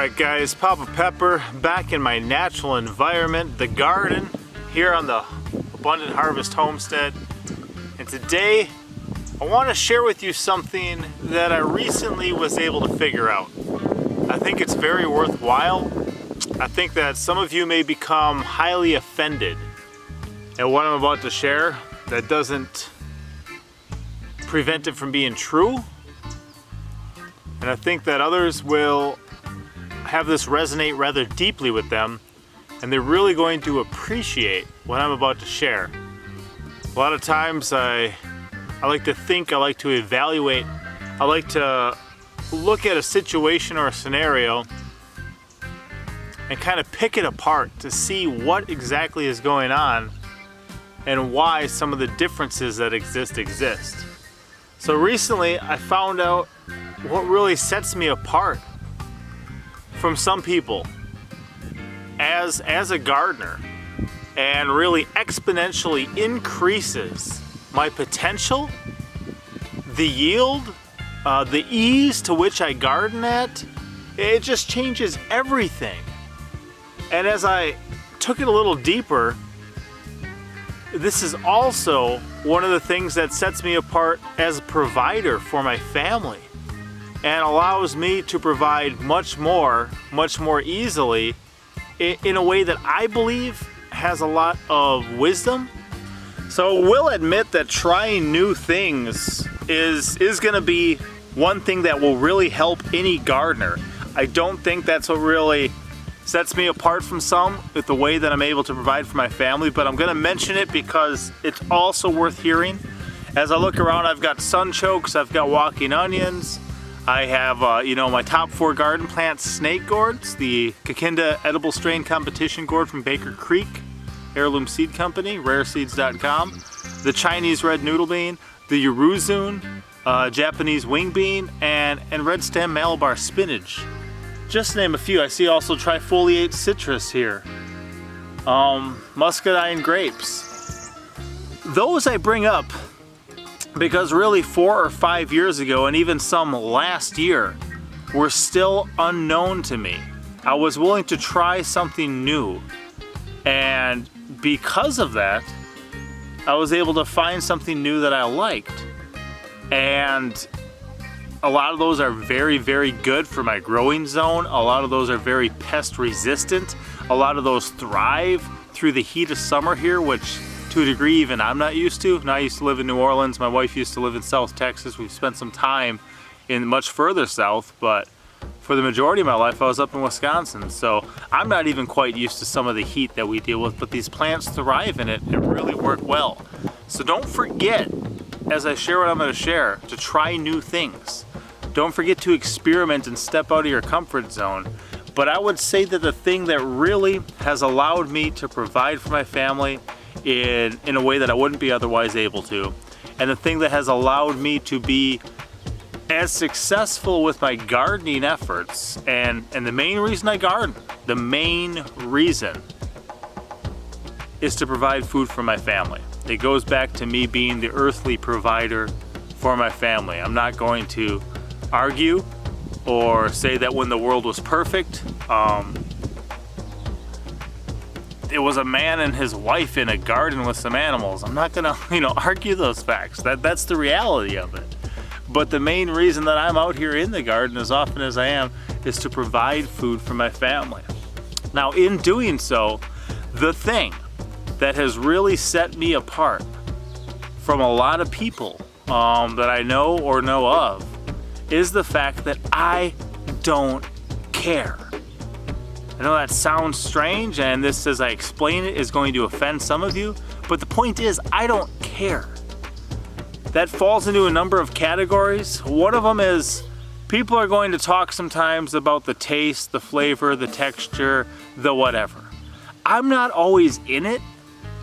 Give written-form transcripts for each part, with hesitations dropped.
Alright guys, Papa Pepper back in my natural environment, the garden, here on the Abundant Harvest Homestead. And today I want to share with you something that I recently was able to figure out. I think it's very worthwhile. I think that some of you may become highly offended at what I'm about to share. That doesn't prevent it from being true. And I think that others will have this resonate rather deeply with them, and they're really going to appreciate what I'm about to share. A lot of times I like to think, I like to evaluate, I like to look at a situation or a scenario and kind of pick it apart to see what exactly is going on and why some of the differences that exist. So recently I found out what really sets me apart from some people as a gardener, and really exponentially increases my potential, the yield, the ease to which I garden at. It just changes everything. And as I took it a little deeper, this is also one of the things that sets me apart as a provider for my family, and allows me to provide much more easily in a way that I believe has a lot of wisdom. So we'll admit that trying new things is gonna be one thing that will really help any gardener. I don't think that's what really sets me apart from some, with the way that I'm able to provide for my family, but I'm gonna mention it because it's also worth hearing. As I look around, I've got sunchokes, I've got walking onions, I have, my top 4 garden plants, snake gourds, the Kakinda edible strain competition gourd from Baker Creek, Heirloom Seed Company, rareseeds.com, the Chinese red noodle bean, the Uruzun, Japanese wing bean, and red stem Malabar spinach. Just to name a few. I see also trifoliate citrus here, muscadine grapes. Those I bring up because really 4 or 5 years ago, and even some last year, were still unknown to me. I was willing to try something new, and because of that, I was able to find something new that I liked. And a lot of those are very, very good for my growing zone. A lot of those are very pest resistant. A lot of those thrive through the heat of summer here, which to a degree even I'm not used to. Now, I used to live in New Orleans. My wife used to live in South Texas. We've spent some time in much further south, but for the majority of my life I was up in Wisconsin. So I'm not even quite used to some of the heat that we deal with, but these plants thrive in it and really work well. So don't forget, as I share what I'm going to share, to try new things. Don't forget to experiment and step out of your comfort zone. But I would say that the thing that really has allowed me to provide for my family in a way that I wouldn't be otherwise able to, and the thing that has allowed me to be as successful with my gardening efforts, and the main reason I garden, the main reason, is to provide food for my family. It goes back to me being the earthly provider for my family. I'm not going to argue or say that when the world was perfect, it was a man and his wife in a garden with some animals. I'm not gonna, argue those facts. That's the reality of it. But the main reason that I'm out here in the garden as often as I am is to provide food for my family. Now, in doing so, the thing that has really set me apart from a lot of people that I know or know of is the fact that I don't care. I know that sounds strange, and this, as I explain it, is going to offend some of you, but the point is, I don't care. That falls into a number of categories. One of them is people are going to talk sometimes about the taste, the flavor, the texture, the whatever. I'm not always in it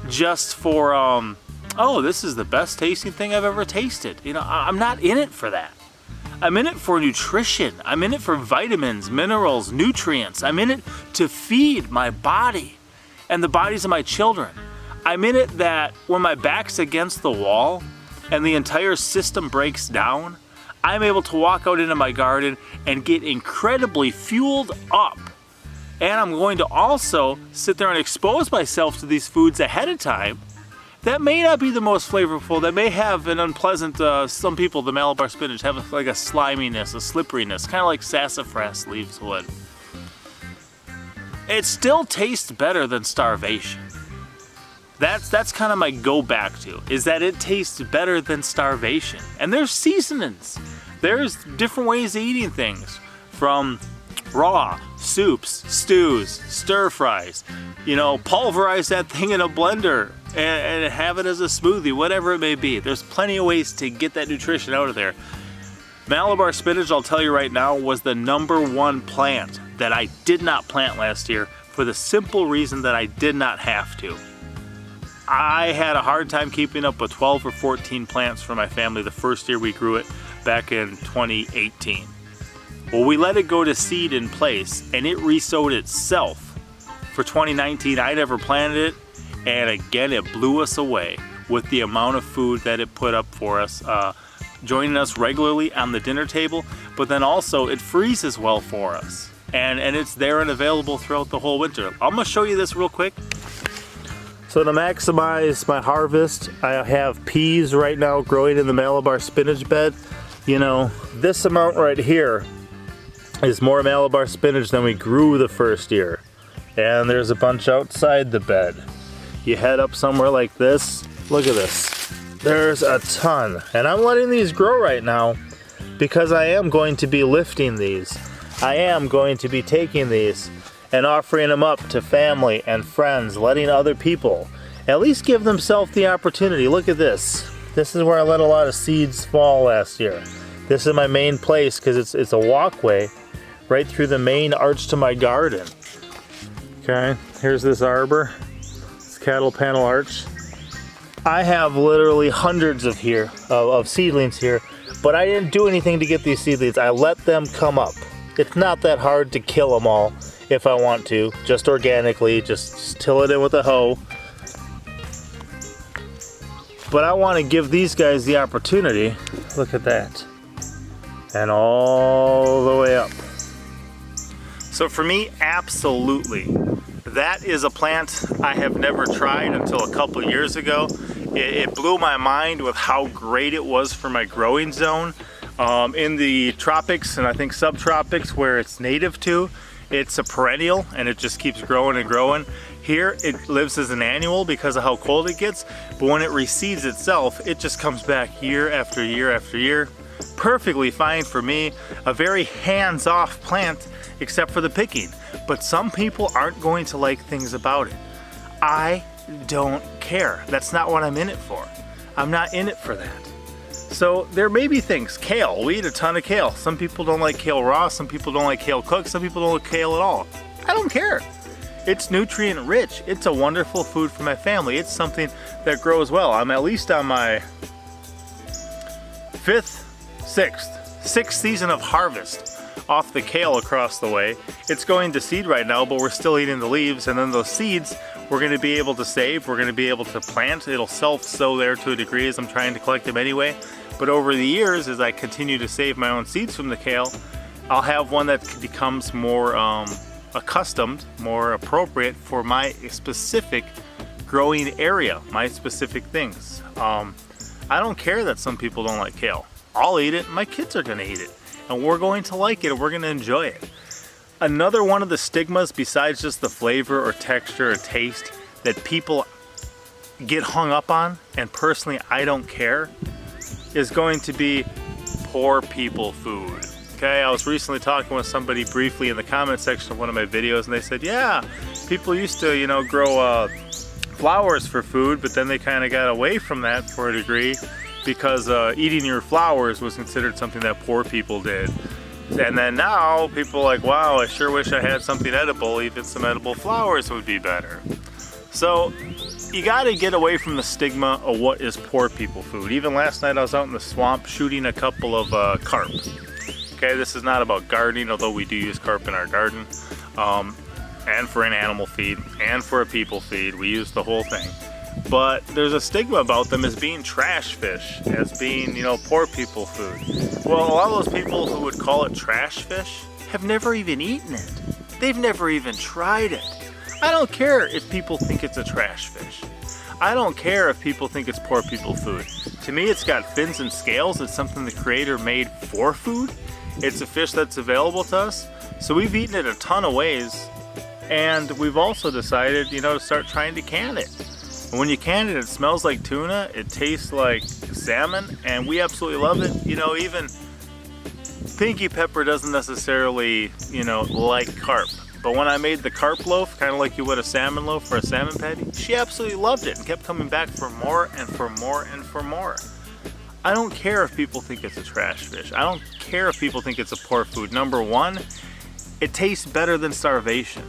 just for, oh, this is the best tasting thing I've ever tasted. I'm not in it for that. I'm in it for nutrition. I'm in it for vitamins, minerals, nutrients. I'm in it to feed my body and the bodies of my children. I'm in it that when my back's against the wall and the entire system breaks down, I'm able to walk out into my garden and get incredibly fueled up. And I'm going to also sit there and expose myself to these foods ahead of time that may not be the most flavorful, that may have an unpleasant, some people, the Malabar spinach, have like a sliminess, a slipperiness, kind of like sassafras leaves would. It still tastes better than starvation. That's kind of my go back to, is that it tastes better than starvation. And there's seasonings. There's different ways of eating things, from raw, soups, stews, stir fries, you know, pulverize that thing in a blender and have it as a smoothie, whatever it may be. There's plenty of ways to get that nutrition out of there. Malabar spinach, I'll tell you right now, was the #1 plant that I did not plant last year for the simple reason that I did not have to. I had a hard time keeping up with 12 or 14 plants for my family the first year we grew it back in 2018. Well, we let it go to seed in place and it resowed itself. For 2019, I never planted it, and again, it blew us away with the amount of food that it put up for us, joining us regularly on the dinner table, but then also it freezes well for us. And it's there and available throughout the whole winter. I'm gonna show you this real quick. So to maximize my harvest, I have peas right now growing in the Malabar spinach bed. You know, this amount right here is more Malabar spinach than we grew the first year. And there's a bunch outside the bed. You head up somewhere like this, look at this. There's a ton. And I'm letting these grow right now because I am going to be lifting these. I am going to be taking these and offering them up to family and friends, letting other people at least give themselves the opportunity. Look at this. This is where I let a lot of seeds fall last year. This is my main place because it's a walkway right through the main arch to my garden. Okay, here's this arbor, this cattle panel arch. I have literally hundreds of seedlings here, but I didn't do anything to get these seedlings. I let them come up. It's not that hard to kill them all if I want to, just organically, just till it in with a hoe. But I want to give these guys the opportunity, look at that, and all the way up. So for me, absolutely. That is a plant I have never tried until a couple years ago. It blew my mind with how great it was for my growing zone. In the tropics and I think subtropics where it's native to, it's a perennial and it just keeps growing and growing. Here it lives as an annual because of how cold it gets, but when it reseeds itself, it just comes back year after year after year. Perfectly fine for me. A very hands-off plant except for the picking. But some people aren't going to like things about it. I don't care. That's not what I'm in it for. I'm not in it for that. So there may be things. Kale, we eat a ton of kale. Some people don't like kale raw, some people don't like kale cooked, some people don't like kale at all. I don't care. It's nutrient rich. It's a wonderful food for my family. It's something that grows well. I'm at least on my sixth season of harvest off the kale across the way. It's going to seed right now, but we're still eating the leaves, and then those seeds we're going to be able to save, we're going to be able to plant. It'll self-sow there to a degree as I'm trying to collect them anyway. But over the years, as I continue to save my own seeds from the kale, I'll have one that becomes more accustomed, more appropriate for my specific growing area, my specific things. I don't care that some people don't like kale. I'll eat it, my kids are going to eat it. And we're going to like it, and we're going to enjoy it. Another one of the stigmas, besides just the flavor or texture or taste, that people get hung up on, and personally I don't care, is going to be poor people food. Okay, I was recently talking with somebody briefly in the comment section of one of my videos, and they said, yeah, people used to, grow flowers for food, but then they kind of got away from that for a degree, because eating your flowers was considered something that poor people did. And then now people are like, wow, I sure wish I had something edible, even some edible flowers would be better. So you gotta get away from the stigma of what is poor people food. Even last night I was out in the swamp shooting a couple of carp. Okay, this is not about gardening, although we do use carp in our garden. And for an animal feed, and for a people feed, we use the whole thing. but there's a stigma about them as being trash fish, as being, you know, poor people food. Well, a lot of those people who would call it trash fish have never even eaten it. They've never even tried it. I don't care if people think it's a trash fish. I don't care if people think it's poor people food. To me, it's got fins and scales. It's something the creator made for food. It's a fish that's available to us. So we've eaten it a ton of ways, and we've also decided, you know, to start trying to can it. And when you can it, it smells like tuna, it tastes like salmon, and we absolutely love it. You know, even Pinky Pepper doesn't necessarily, you know, like carp. But when I made the carp loaf, kind of like you would a salmon loaf or a salmon patty, she absolutely loved it and kept coming back for more and for more and for more. I don't care if people think it's a trash fish. I don't care if people think it's a poor food. Number one, it tastes better than starvation.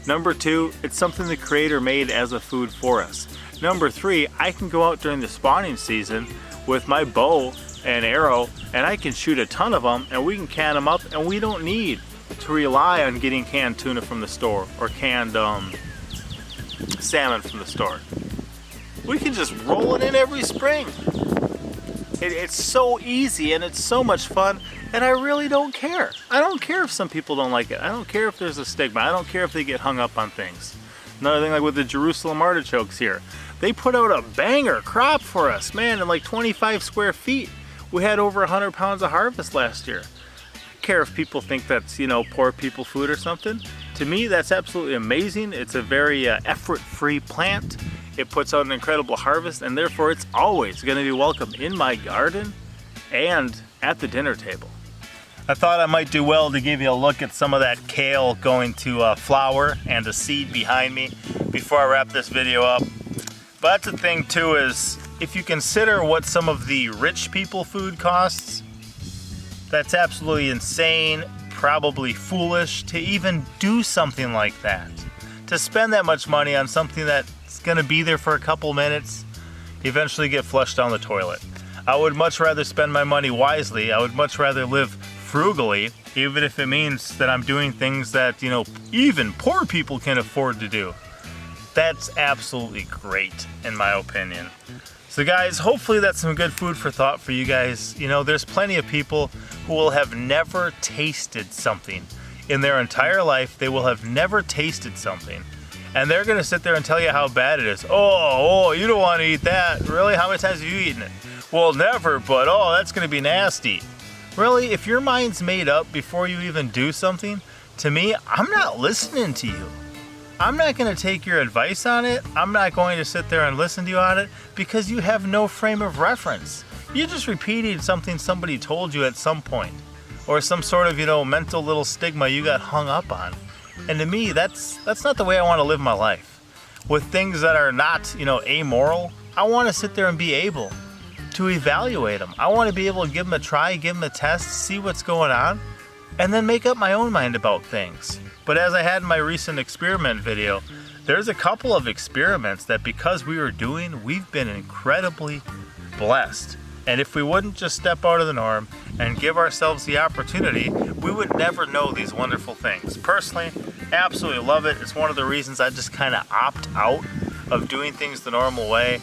Number two, it's something the creator made as a food for us. Number three, I can go out during the spawning season with my bow and arrow, and I can shoot a ton of them, and we can can them up, and we don't need to rely on getting canned tuna from the store or canned salmon from the store. We can just roll it in every spring. It's so easy and it's so much fun, and I really don't care. I don't care if some people don't like it. I don't care if there's a stigma. I don't care if they get hung up on things. Another thing, like with the Jerusalem artichokes here, they put out a banger crop for us, man, in like 25 square feet. We had over 100 pounds of harvest last year. I care if people think that's, you know, poor people food or something. To me, that's absolutely amazing. It's a very effort-free plant. It puts out an incredible harvest, and therefore it's always going to be welcome in my garden and at the dinner table. I thought I might do well to give you a look at some of that kale going to flower and a seed behind me before I wrap this video up. But that's the thing too, is if you consider what some of the rich people food costs, that's absolutely insane, probably foolish to even do something like that. To spend that much money on something that's gonna be there for a couple minutes, eventually get flushed down the toilet. I would much rather spend my money wisely. I would much rather live frugally, even if it means that I'm doing things that, you know, even poor people can afford to do. That's absolutely great, in my opinion. So guys, hopefully that's some good food for thought for you guys. You know, there's plenty of people who will have never tasted something. In their entire life, they will have never tasted something. And they're gonna sit there and tell you how bad it is. Oh, you don't wanna eat that. Really, how many times have you eaten it? Well, never, but oh, that's gonna be nasty. Really, if your mind's made up before you even do something, to me, I'm not listening to you. I'm not going to take your advice on it. I'm not going to sit there and listen to you on it because you have no frame of reference. You just repeated something somebody told you at some point, or some sort of, you know, mental little stigma you got hung up on. And to me, that's not the way I want to live my life. With things that are not, you know, amoral, I want to sit there and be able to evaluate them. I want to be able to give them a try, give them a test, see what's going on, and then make up my own mind about things. But as I had in my recent experiment video, there's a couple of experiments that because we were doing, we've been incredibly blessed. And if we wouldn't just step out of the norm and give ourselves the opportunity, we would never know these wonderful things. Personally, absolutely love it. It's one of the reasons I just kind of opt out of doing things the normal way.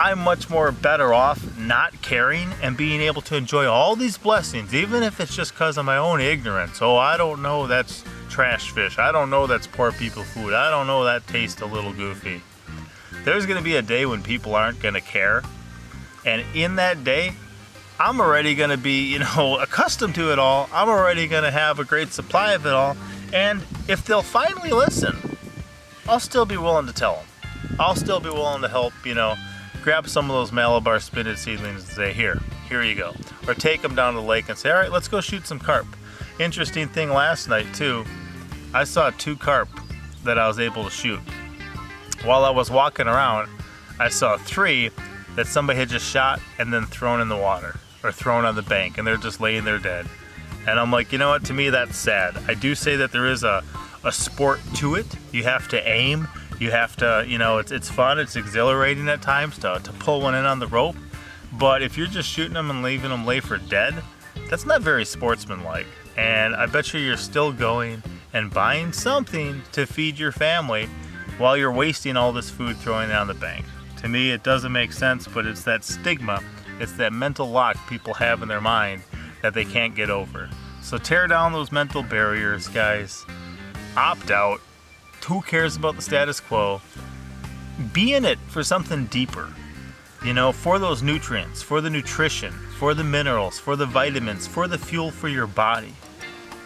I'm much more better off not caring and being able to enjoy all these blessings, even if it's just because of my own ignorance. Oh, I don't know, that's trash fish. I don't know, that's poor people food. I don't know, that tastes a little goofy. There's going to be a day when people aren't going to care. And in that day, I'm already going to be, you know, accustomed to it all. I'm already going to have a great supply of it all. And if they'll finally listen, I'll still be willing to tell them. I'll still be willing to help, you know, grab some of those Malabar Spinach seedlings and say, here you go. Or take them down to the lake and say, all right, let's go shoot some carp. Interesting thing last night too, I saw 2 carp that I was able to shoot. While I was walking around, I saw 3 that somebody had just shot and then thrown in the water or thrown on the bank, and they're just laying there dead. And I'm like, you know what, to me that's sad. I do say that there is a sport to it. You have to aim. You have to, you know, it's fun, it's exhilarating at times to pull one in on the rope. But if you're just shooting them and leaving them lay for dead, that's not very sportsmanlike. And I bet you're still going and buying something to feed your family while you're wasting all this food throwing it on the bank. To me, it doesn't make sense, but it's that stigma, it's that mental lock people have in their mind that they can't get over. So tear down those mental barriers, guys. Opt out. Who cares about the status quo? Be in it for something deeper. You know, for those nutrients, for the nutrition, for the minerals, for the vitamins, for the fuel for your body.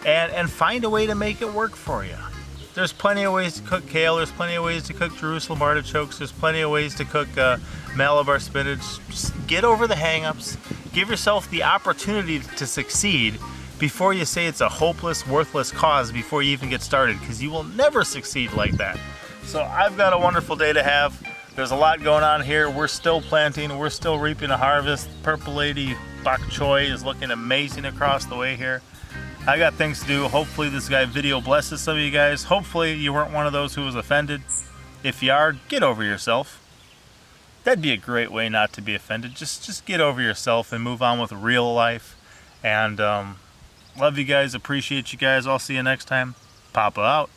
And find a way to make it work for you. There's plenty of ways to cook kale. There's plenty of ways to cook Jerusalem artichokes. There's plenty of ways to cook Malabar spinach. Just get over the hang-ups. Give yourself the opportunity to succeed before you say it's a hopeless, worthless cause before you even get started, because you will never succeed like that. So I've got a wonderful day to have. There's a lot going on here. We're still planting. We're still reaping a harvest. Purple Lady bok choy is looking amazing across the way here. I got things to do. Hopefully this video blesses some of you guys. Hopefully you weren't one of those who was offended. If you are, get over yourself. That'd be a great way not to be offended. Just get over yourself and move on with real life. And love you guys. Appreciate you guys. I'll see you next time. Papa out.